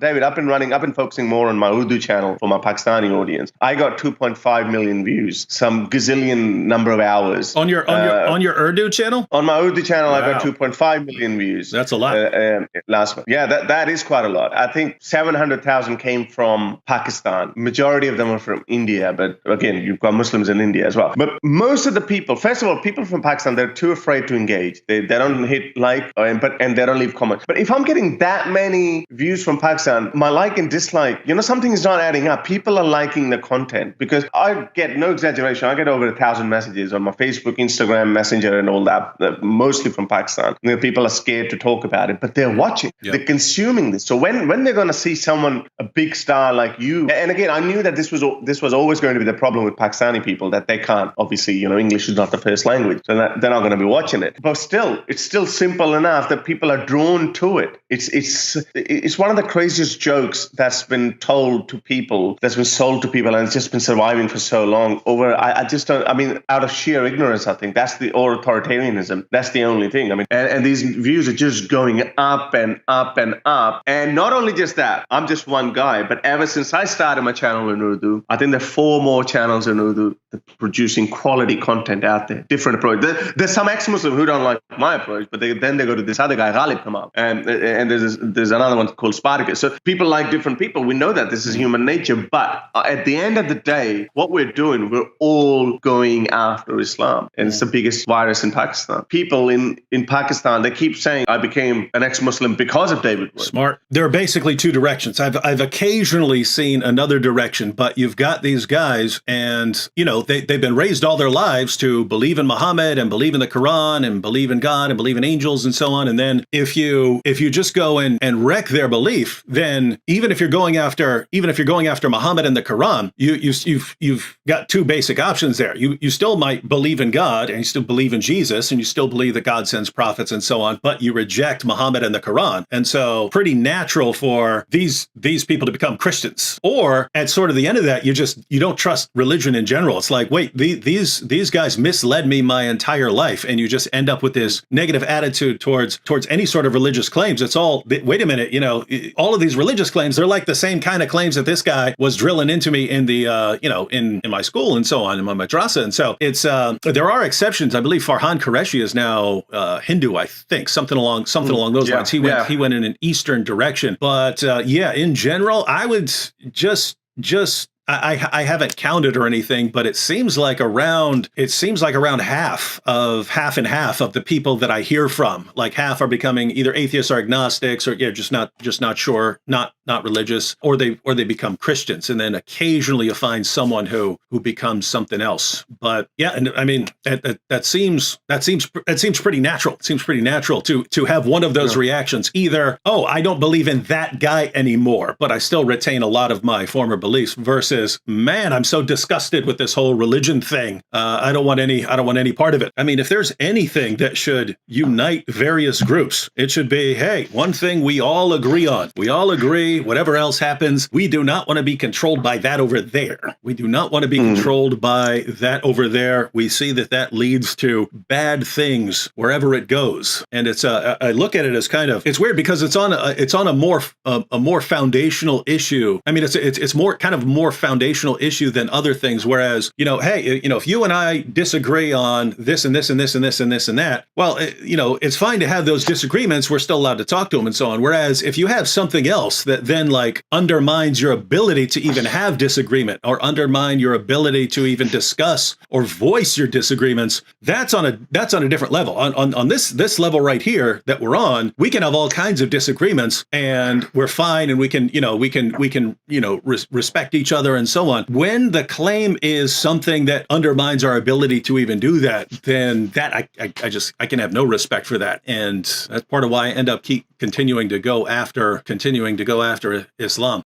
David, I've been focusing more on my Urdu channel for my Pakistani audience. I got 2.5 million views, some gazillion number of hours. On your Urdu channel? On my Urdu channel, Wow. I got 2.5 million views. That's a lot. Last month. Yeah, that is quite a lot. I think 700,000 came from Pakistan. Majority of them are from India, but again, you've got Muslims in India as well. But most of the people, first of all, people from Pakistan, they're too afraid to engage. They don't hit like, and they don't leave comments. But if I'm getting that many views from Pakistan, my like and dislike, something is not adding up. People are liking the content because I get, no exaggeration, I get over 1,000 messages on my Facebook, Instagram, Messenger, and all that, mostly from Pakistan. People are scared to talk about it, but they're watching. Yep. They're consuming this. So when they're going to see someone, a big star like you, and again, I knew that this was always going to be the problem with Pakistani people, that they can't, obviously, English is not the first language, so they're not going to be watching it. But still, it's still simple enough that people are drawn to it. It's one of the craziest jokes that's been told to people, that's been sold to people, and it's just been surviving for so long. Out of sheer ignorance, I think that's the authoritarianism. That's the only thing. And these views are just going up and up and up. And not only just that, I'm just one guy, but ever since I started my channel in Urdu, I think there are 4 more channels in Urdu that producing quality content out there, different approach. There's some ex-Muslim who don't like my approach, but then they go to this other guy, Ghalib Kamal, and there's another one called Spartacus. So people like different people. We know that this is human nature, but at the end of the day, what we're doing, we're all going after Islam, and it's the biggest virus in Pakistan. People in Pakistan, they keep saying, I became an ex-Muslim because of David Wood. Smart. There are basically 2 directions. I've occasionally seen another direction, but you've got these guys, and they've been raised all their lives to believe in Muhammad and believe in the Quran and believe in God and believe in angels and so on. And then if you just go and wreck their belief, then even if you're going after Muhammad and the Quran, you've got 2 basic options there. You still might believe in God, and you still believe in Jesus, and you still believe that God sends prophets and so on, but you reject Muhammad and the Quran. And so pretty natural for these people to become Christians. Or at sort of the end of that, you don't trust religion in general. It's like, wait, these guys misled me my entire life, and you just end up with this negative attitude towards any sort of religious claims. It's all, wait a minute, all of these religious claims, they're like the same kind of claims that this guy was drilling into me in the in my school and so on, in my madrasa. And so it's there are exceptions. I believe Farhan Qureshi is now Hindu, I think, something along those lines. He went in an Eastern direction, but in general, I would just I haven't counted or anything, but it seems like around half and half of the people that I hear from, like half are becoming either atheists or agnostics, or just not sure, not religious, or they become Christians, and then occasionally you find someone who becomes something else. But yeah, and I mean that seems pretty natural. It seems pretty natural to have one of those reactions, either, oh, I don't believe in that guy anymore, but I still retain a lot of my former beliefs, versus, man, I'm so disgusted with this whole religion thing. I don't want any part of it. I mean, if there's anything that should unite various groups, it should be, hey, one thing we all agree on. We all agree, whatever else happens, we do not want to be controlled by that over there. We do not want to be controlled by that over there. We see that leads to bad things wherever it goes. And it's I look at it as kind of, it's weird because it's on a more foundational issue. I mean, it's more foundational issue than other things. Whereas, hey, if you and I disagree on this and this and this and this and this and that, well, it's fine to have those disagreements. We're still allowed to talk to them and so on. Whereas if you have something else that then undermines your ability to even have disagreement, or undermine your ability to even discuss or voice your disagreements, that's on a different level. On this level right here that we're on, we can have all kinds of disagreements and we're fine, and we can respect each other and so on. When the claim is something that undermines our ability to even do that, then that I can have no respect for that. And that's part of why I end up continuing to go after Islam.